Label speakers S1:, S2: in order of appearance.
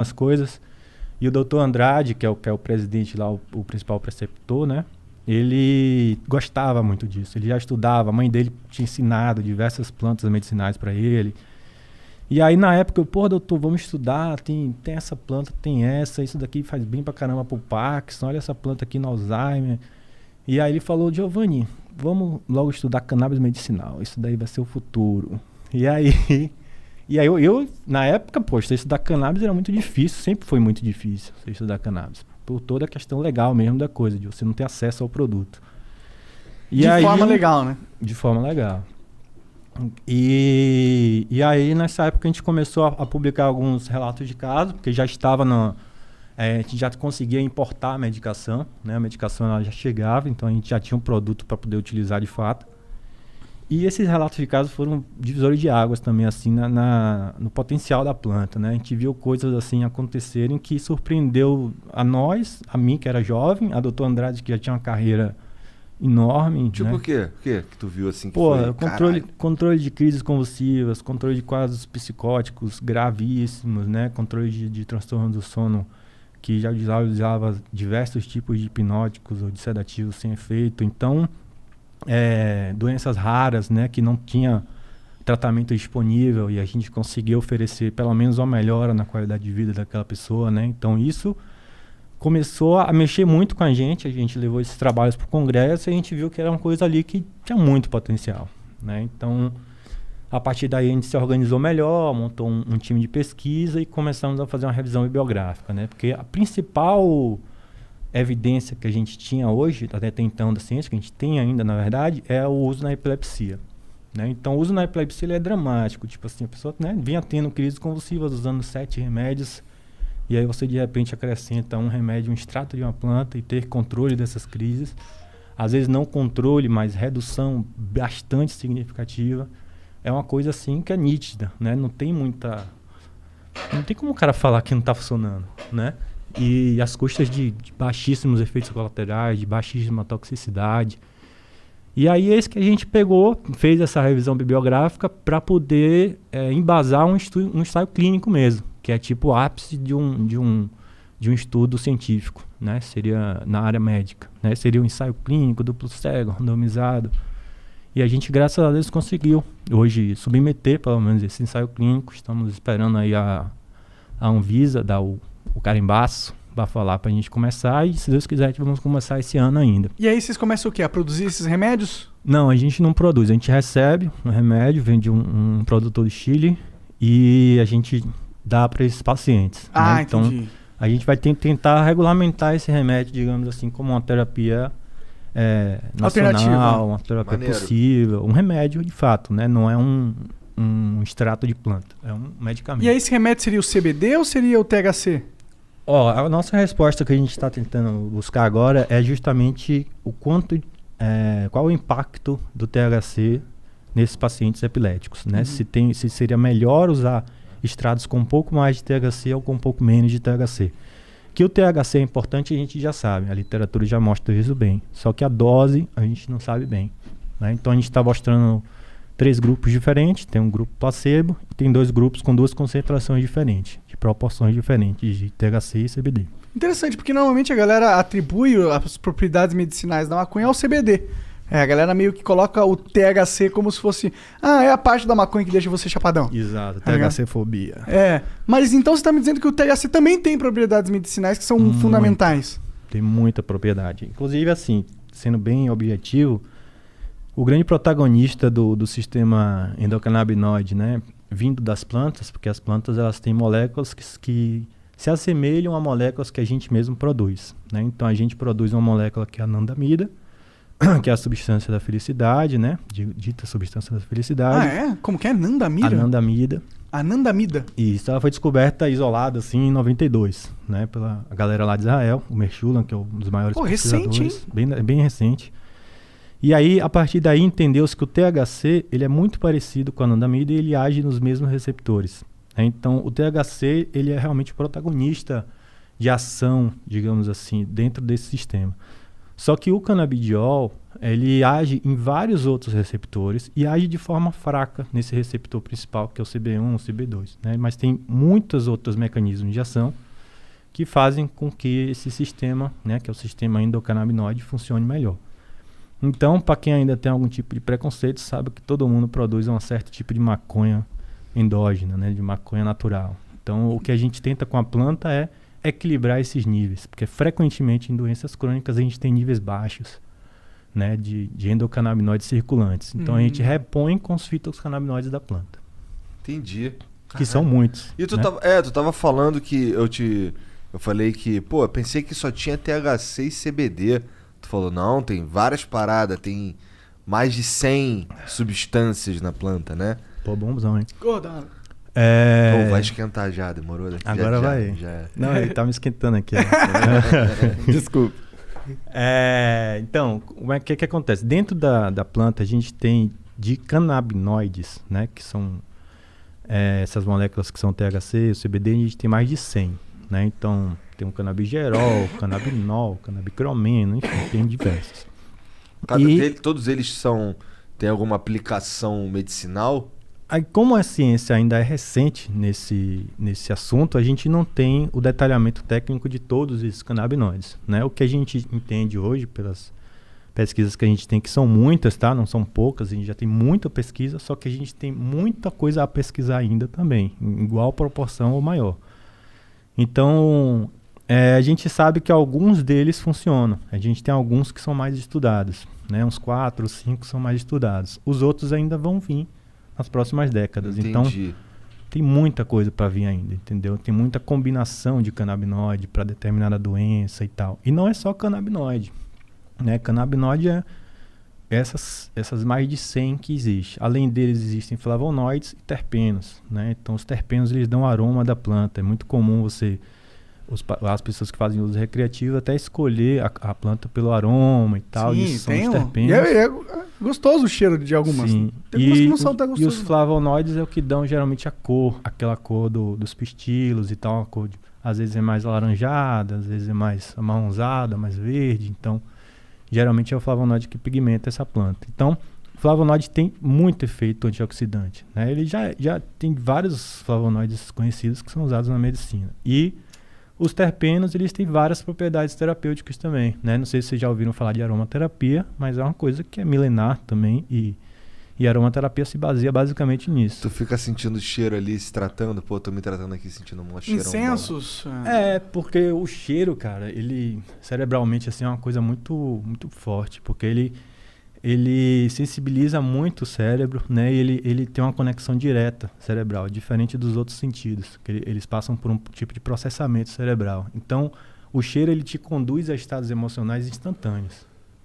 S1: as coisas. E o doutor Andrade, que é o presidente lá, o principal preceptor, né? Ele gostava muito disso. Ele já estudava, a mãe dele tinha ensinado diversas plantas medicinais para ele. E aí, na época, doutor, vamos estudar, tem essa planta, tem essa, isso daqui faz bem pra caramba pro Parkinson, olha essa planta aqui no Alzheimer. E aí ele falou, Giovanni, vamos logo estudar cannabis medicinal, isso daí vai ser o futuro. E aí eu na época, estudar cannabis era muito difícil, sempre foi muito difícil estudar cannabis. Por toda a questão legal mesmo da coisa, de você não ter acesso ao produto.
S2: De forma legal, né?
S1: De forma legal. E aí, nessa época, a gente começou a publicar alguns relatos de caso, porque já estava a gente já conseguia importar a medicação, né? A medicação ela já chegava, então a gente já tinha um produto para poder utilizar de fato. E esses relatos de caso foram divisores de águas também, assim, no potencial da planta, né? A gente viu coisas assim acontecerem que surpreendeu a nós, a mim que era jovem, a doutor Andrade que já tinha uma carreira enorme.
S3: Tipo,
S1: né?
S3: o quê? O quê que tu viu assim que
S1: Controle de crises convulsivas, controle de quadros psicóticos gravíssimos, né? Controle de transtorno do sono, que já usava diversos tipos de hipnóticos ou de sedativos sem efeito. Então, doenças raras, né? Que não tinha tratamento disponível e a gente conseguiu oferecer pelo menos uma melhora na qualidade de vida daquela pessoa, né? Então, isso começou a mexer muito com a gente levou esses trabalhos para o congresso e a gente viu que era uma coisa ali que tinha muito potencial, né? Então, a partir daí a gente se organizou melhor, montou um time de pesquisa e começamos a fazer uma revisão bibliográfica, né? Porque a principal evidência que a gente tinha hoje, até então da ciência, que a gente tem ainda na verdade, é o uso na epilepsia, né? Então, o uso na epilepsia ele é dramático, tipo assim, a pessoa, né, vinha tendo crises convulsivas usando 7 remédios. E aí você de repente acrescenta um remédio, um extrato de uma planta e ter controle dessas crises. Às vezes não controle, mas redução bastante significativa. É uma coisa assim que é nítida, né? Não tem como o cara falar que não está funcionando, né? E as custas de baixíssimos efeitos colaterais, de baixíssima toxicidade. E aí é isso que a gente fez essa revisão bibliográfica para poder embasar um ensaio clínico mesmo, que é tipo o ápice de um estudo científico, né? Seria na área médica, né? Seria um ensaio clínico, duplo cego, randomizado. E a gente, graças a Deus, conseguiu hoje submeter, pelo menos, esse ensaio clínico. Estamos esperando aí a Anvisa dar o carimbaço para falar para a gente começar e, se Deus quiser, vamos começar esse ano ainda.
S2: E aí vocês começam o quê? A produzir esses remédios?
S1: Não, a gente não produz. A gente recebe um remédio, vem de um produtor do Chile e a gente dá para esses pacientes. Né? Então,
S2: entendi.
S1: a gente vai tentar regulamentar esse remédio, digamos assim, como uma terapia nacional, uma terapia possível, um remédio de fato, né? Não é um extrato de planta, é um medicamento.
S2: E aí esse remédio seria o CBD ou seria o THC?
S1: A nossa resposta que a gente está tentando buscar agora é justamente qual o impacto do THC nesses pacientes epiléticos, né? Se seria melhor usar extratos com um pouco mais de THC ou com um pouco menos de THC. Que o THC é importante a gente já sabe, a literatura já mostra isso bem, só que a dose a gente não sabe bem, né? Então a gente está mostrando 3 grupos diferentes, tem um grupo placebo e tem 2 grupos com 2 concentrações diferentes, de proporções diferentes de THC e CBD.
S2: Interessante, porque normalmente a galera atribui as propriedades medicinais da maconha ao CBD. A galera meio que coloca o THC como se fosse... é a parte da maconha que deixa você chapadão.
S1: Exato, THC-fobia.
S2: Mas então você está me dizendo que o THC também tem propriedades medicinais que são fundamentais.
S1: Tem muita propriedade. Inclusive, assim, sendo bem objetivo, o grande protagonista do sistema endocannabinoide, né, vindo das plantas, porque as plantas elas têm moléculas que se assemelham a moléculas que a gente mesmo produz, né? Então a gente produz uma molécula que é a anandamida, que é a substância da felicidade, né? Dita substância da felicidade.
S2: Como que é? Anandamida?
S1: Anandamida.
S2: Anandamida.
S1: Isso, ela foi descoberta isolada, assim, em 92, né? Pela galera lá de Israel, o Meshulam, que é um dos maiores pesquisadores.
S2: Recente, hein?
S1: Bem recente. E aí, a partir daí, entendeu-se que o THC, ele é muito parecido com a anandamida e ele age nos mesmos receptores. Né? Então, o THC, ele é realmente o protagonista de ação, digamos assim, dentro desse sistema. Só que o canabidiol, ele age em vários outros receptores e age de forma fraca nesse receptor principal, que é o CB1, o CB2, né? Mas tem muitos outros mecanismos de ação que fazem com que esse sistema, né, que é o sistema endocannabinoide, funcione melhor. Então, para quem ainda tem algum tipo de preconceito, sabe que todo mundo produz um certo tipo de maconha endógena, né, de maconha natural. Então, o que a gente tenta com a planta é equilibrar esses níveis, porque frequentemente em doenças crônicas a gente tem níveis baixos, né, de endocannabinoides circulantes. Então, a gente repõe com os fitocannabinoides da planta.
S3: Entendi.
S1: Que são muitos.
S3: E tu,
S1: né?
S3: tu tava falando que eu falei que, pô, eu pensei que só tinha THC e CBD. Tu falou, não, tem várias paradas, tem mais de 100 substâncias na planta, né?
S1: Pô, bonzão, hein?
S2: Gordão.
S3: Pô, vai esquentar já, demorou?
S1: Agora vai.
S3: Já.
S1: Não, ele tá me esquentando aqui.
S3: Desculpa.
S1: Então, o que acontece? Dentro da planta, a gente tem de canabinoides, né? Que são essas moléculas que são THC, o CBD, a gente tem mais de 100, né? Então, tem o canabigerol, canabinol, canabicromeno, enfim, tem diversos.
S3: Todos eles têm alguma aplicação medicinal?
S1: Aí, como a ciência ainda é recente nesse assunto, a gente não tem o detalhamento técnico de todos esses canabinoides, né? O que a gente entende hoje pelas pesquisas que a gente tem, que são muitas, tá? Não são poucas, a gente já tem muita pesquisa, só que a gente tem muita coisa a pesquisar ainda também, em igual proporção ou maior. Então, a gente sabe que alguns deles funcionam. A gente tem alguns que são mais estudados, né? Uns 4, 5 são mais estudados. Os outros ainda vão vir nas próximas décadas.
S3: Entendi.
S1: Então, tem muita coisa para vir ainda, entendeu? Tem muita combinação de canabinoide para determinada doença e tal. E não é só canabinoide, né? Canabinoide é essas mais de 100 que existem. Além deles, existem flavonoides e terpenos, né? Então, os terpenos, eles dão aroma da planta. É muito comum as pessoas que fazem uso recreativo até escolher a planta pelo aroma e tal.
S2: Sim,
S1: são os terpenos.
S2: E é gostoso o cheiro de algumas.
S1: Sim.
S2: Tem algumas que não são tão
S1: E os
S2: gostosas.
S1: flavonoides é o que dão geralmente a cor, aquela cor dos pistilos e tal. A cor às vezes é mais alaranjada, às vezes é mais amarronzada, mais verde. Então, geralmente é o flavonoide que pigmenta essa planta. Então, o flavonoide tem muito efeito antioxidante, né? Ele já tem vários flavonoides conhecidos que são usados na medicina. E os terpenos, eles têm várias propriedades terapêuticas também, né? Não sei se vocês já ouviram falar de aromaterapia, mas é uma coisa que é milenar também e a aromaterapia se baseia basicamente nisso.
S3: Tu fica sentindo o cheiro ali, se tratando, pô, tô me tratando aqui, sentindo um cheirão.
S2: Incensos.
S1: Porque o cheiro, cara, ele cerebralmente assim é uma coisa muito, muito forte, porque ele sensibiliza muito o cérebro, né? E ele tem uma conexão direta cerebral, diferente dos outros sentidos, que eles passam por um tipo de processamento cerebral. Então, o cheiro, ele te conduz a estados emocionais instantâneos,